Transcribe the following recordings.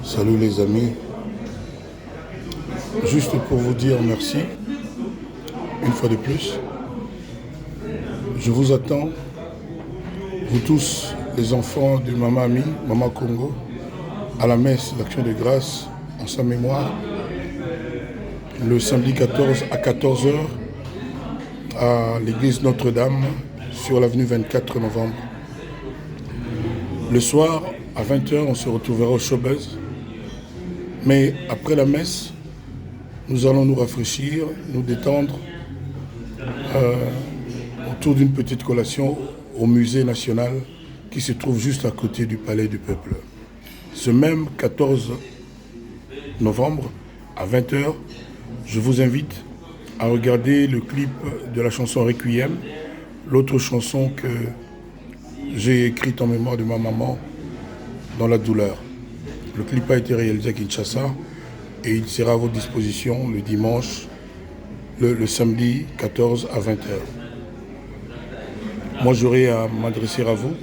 Salut les amis, juste pour vous dire merci, une fois de plus. Je vous attends, vous tous, les enfants du Mama Ami, Mama Congo, à la messe d'Action de Grâce en sa mémoire, le samedi 14 à 14 heures à l'église Notre-Dame sur l'avenue 24 novembre. Le soir, à 20 heures, on se retrouvera au Showbuzz. Mais après la messe, nous allons nous rafraîchir, nous détendre autour d'une petite collation au musée national qui se trouve juste à côté du Palais du Peuple. Ce même 14 novembre, à 20 heures, je vous invite à regarder le clip de la chanson Requiem, l'autre chanson que j'ai écrite en mémoire de ma maman dans la douleur. Le clip a été réalisé à Kinshasa et il sera à votre disposition le dimanche, le samedi 14 à 20 heures. Moi, j'aurai à m'adresser à vous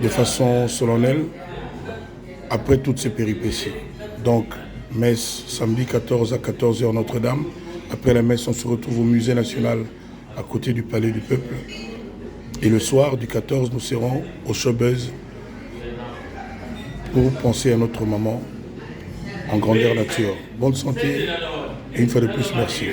de façon solennelle après toutes ces péripéties. Donc, messe samedi 14 à 14 heures Notre-Dame. Après la messe, on se retrouve au musée national à côté du Palais du Peuple. Et le soir du 14, nous serons au Showbuzz pour penser à notre maman en grandeur nature. Bonne santé et une fois de plus, merci.